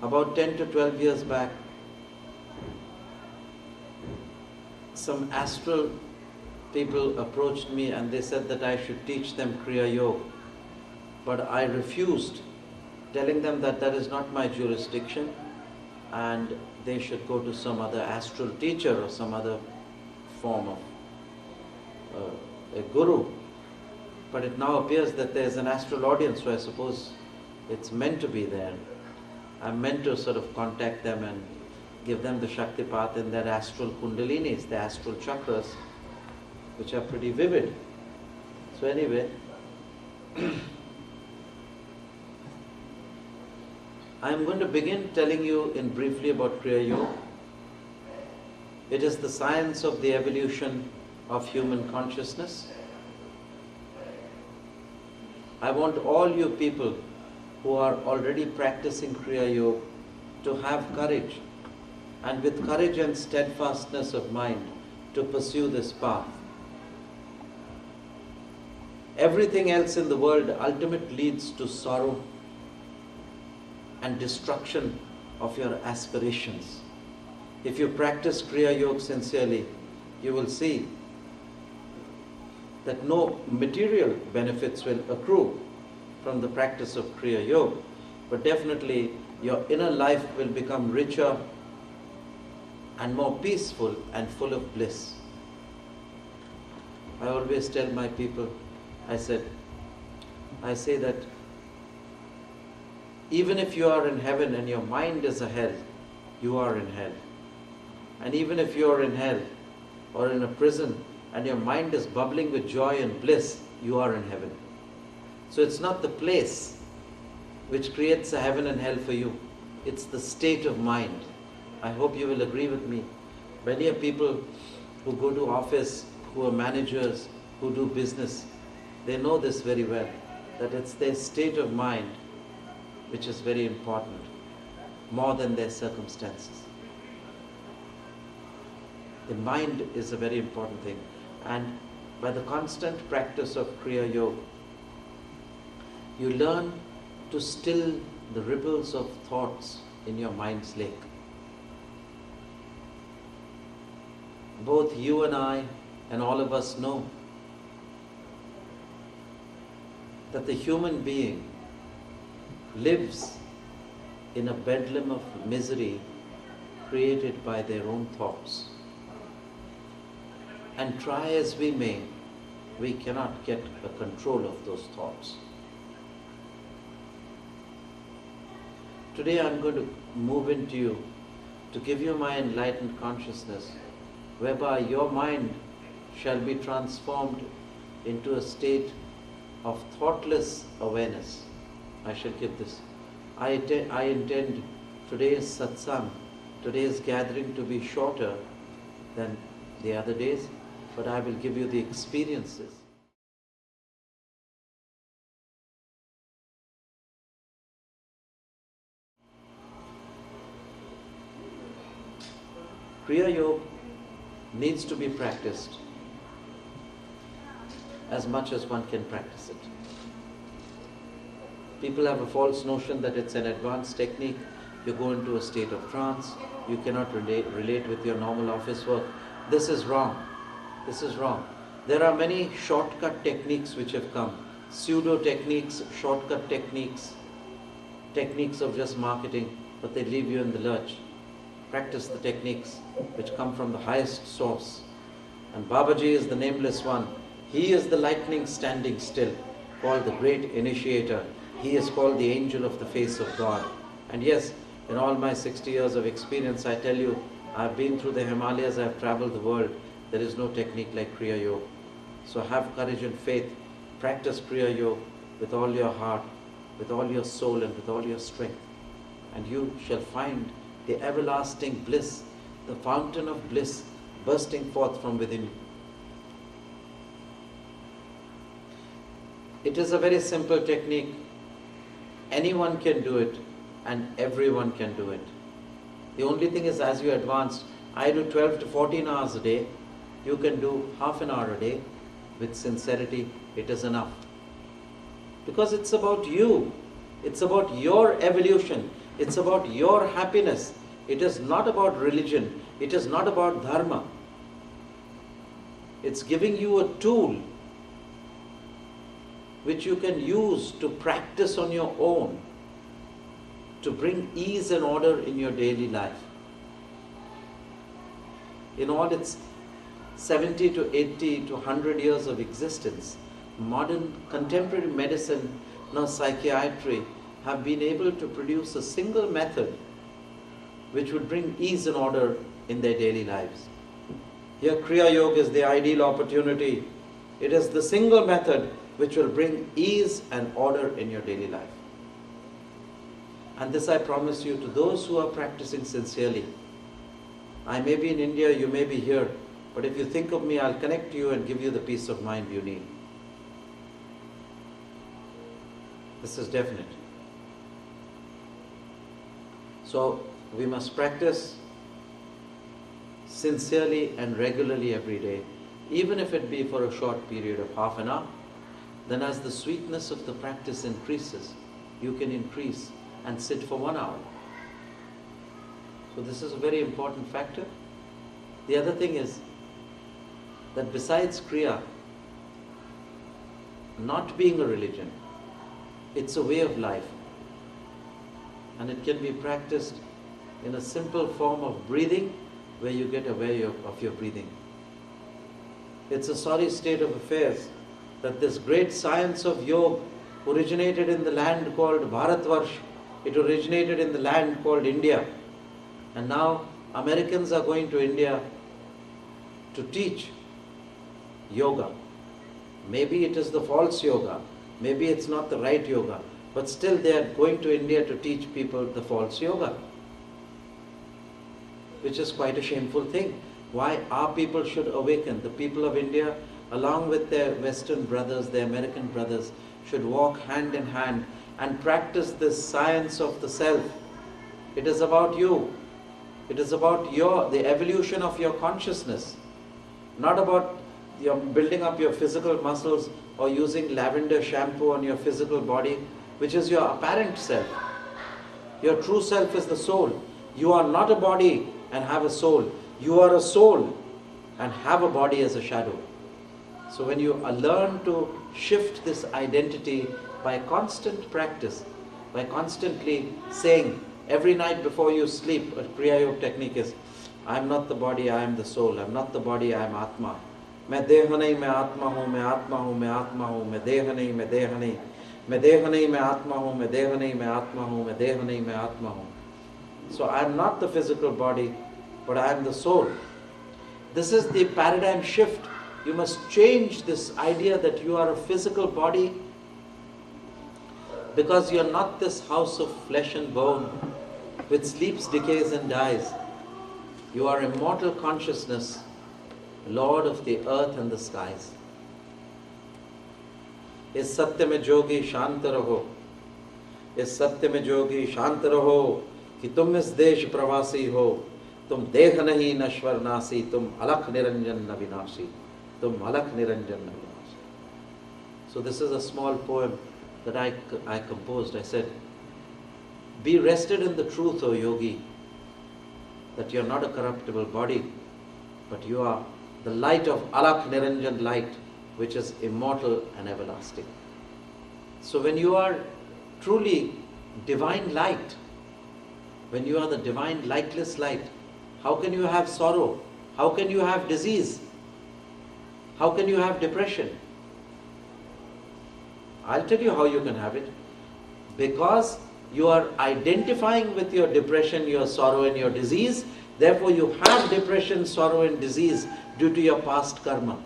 About 10 to 12 years back, some astral people approached me and they said that I should teach them Kriya Yoga. But I refused, telling them that that is not my jurisdiction and they should go to some other astral teacher or some other form of a guru. But it now appears that there is an astral audience, so I suppose it's meant to be there. I'm meant to sort of contact them and give them the Shaktipat and their astral Kundalinis, the astral chakras, which are pretty vivid. So anyway, I'm going to begin telling you in briefly about Kriya Yoga. It is the science of the evolution of human consciousness. I want all you people who are already practicing Kriya Yoga to have courage, and with courage and steadfastness of mind to pursue this path. Everything else in the world ultimately leads to sorrow and destruction of your aspirations. If you practice Kriya Yoga sincerely, you will see that no material benefits will accrue from the practice of Kriya Yoga, but definitely your inner life will become richer and more peaceful and full of bliss. I always tell my people, I say that even if you are in heaven and your mind is a hell, you are in hell. And even if you are in hell or in a prison and your mind is bubbling with joy and bliss, you are in heaven. So it's not the place which creates a heaven and hell for you, it's the state of mind. I hope you will agree with me. Many people who go to office, who are managers, who do business, they know this very well, that it's their state of mind which is very important, more than their circumstances. The mind is a very important thing. And by the constant practice of Kriya Yoga, you learn to still the ripples of thoughts in your mind's lake. Both you and I and all of us know that the human being lives in a bedlam of misery created by their own thoughts. And try as we may, we cannot get a control of those thoughts. Today I'm going to move into you to give you my enlightened consciousness, whereby your mind shall be transformed into a state of thoughtless awareness. I shall give this. I intend today's satsang, today's gathering to be shorter than the other days, but I will give you the experiences. Kriya Yoga needs to be practiced as much as one can practice it. People have a false notion that it's an advanced technique. You go into a state of trance, you cannot relate with your normal office work. This is wrong. This is wrong. There are many shortcut techniques which have come. Pseudo techniques, shortcut techniques, techniques of just marketing, but they leave you in the lurch. Practice the techniques which come from the highest source. And Babaji is the nameless one. He is the lightning standing still, called the great initiator. He is called the angel of the face of God. And yes, in all my 60 years of experience, I tell you, I've been through the Himalayas, I've traveled the world. There is no technique like Kriya Yoga. So have courage and faith. Practice Kriya Yoga with all your heart, with all your soul and with all your strength. And you shall find the everlasting bliss, the fountain of bliss bursting forth from within you. It is a very simple technique. Anyone can do it and everyone can do it. The only thing is, as you advance, I do 12 to 14 hours a day. You can do half an hour a day. With sincerity, it is enough. Because it's about you. It's about your evolution. It's about your happiness. It is not about religion. It is not about dharma. It's giving you a tool which you can use to practice on your own, to bring ease and order in your daily life. In all its 70 to 80 to 100 years of existence, modern contemporary medicine, now psychiatry, have been able to produce a single method which would bring ease and order in their daily lives. Here Kriya Yoga is the ideal opportunity. It is the single method which will bring ease and order in your daily life. And this I promise you to those who are practicing sincerely. I may be in India, you may be here, but if you think of me, I'll connect to you and give you the peace of mind you need. This is definite. So we must practice sincerely and regularly every day, even if it be for a short period of half an hour. Then as the sweetness of the practice increases, you can increase and sit for 1 hour. So this is a very important factor. The other thing is that besides Kriya, not being a religion, it's a way of life. And it can be practiced in a simple form of breathing, where you get aware of your breathing. It's a sorry state of affairs that this great science of yoga originated in the land called Bharatvarsh. It originated in the land called India. And now Americans are going to India to teach yoga. Maybe it is the false yoga. Maybe it's not the right yoga. But still they are going to India to teach people the false yoga, which is quite a shameful thing. Why our people should awaken. The people of India, along with their Western brothers, their American brothers, should walk hand in hand and practice this science of the self. It is about you. It is about the evolution of your consciousness, not about your building up your physical muscles or using lavender shampoo on your physical body, which is your apparent self. Your true self is the soul. You are not a body and have a soul. You are a soul and have a body as a shadow. So when you learn to shift this identity by constant practice, by constantly saying every night before you sleep, a Kriya Yoga technique is, I am not the body, I am the soul. I am not the body, I am Atma. मैं देह नहीं मैं आत्मा हूँ, मैं आत्मा हूँ, मैं आत्मा हूँ, मैं देह नहीं मैं देह नहीं, मैं देह नहीं मैं आत्मा हूँ, मैं देह नहीं मैं आत्मा हूँ, मैं देह नहीं मैं आत्मा हूँ. So I am not the physical body, but I am the soul. This is the paradigm shift. You must change this idea that you are a physical body, because you are not this house of flesh and bone which sleeps, decays and dies. You are immortal consciousness, Lord of the earth and the skies. इस सत्य में जोगी शांत रहो, इस सत्य में जोगी शांत रहो कि तुम इस देश प्रवासी हो, तुम देह नहीं नश्वर नासी, तुम अलख निरंजन न विनाशी, तुम अलख निरंजन न विनाशी. So this is a small poem that I composed. I said, be rested in the truth, O yogi, that you are not a corruptible body, but you are the light of Alakh Niranjan light, which is immortal and everlasting. So when you are truly divine light, when you are the divine lightless light, how can you have sorrow? How can you have disease? How can you have depression? I'll tell you how you can have it. Because you are identifying with your depression, your sorrow and your disease, therefore you have depression, sorrow and disease due to your past karma.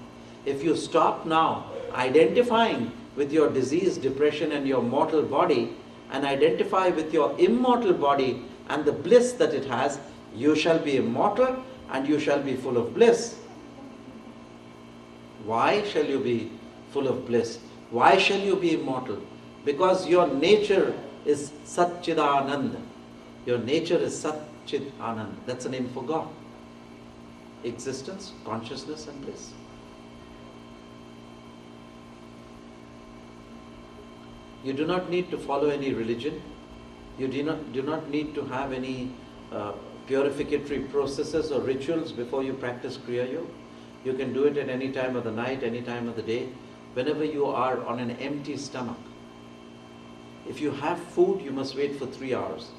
If you stop now identifying with your disease, depression and your mortal body, and identify with your immortal body and the bliss that it has, you shall be immortal and you shall be full of bliss. Why shall you be full of bliss? Why shall you be immortal? Because your nature is Satchidanand. Your nature is Satchid Anand. That's a name for God. Existence, consciousness and bliss. You do not need to follow any religion. You do not need to have any purificatory processes or rituals before you practice Kriya Yoga. You can do it at any time of the night, any time of the day, whenever you are on an empty stomach. If you have food, you must wait for 3 hours.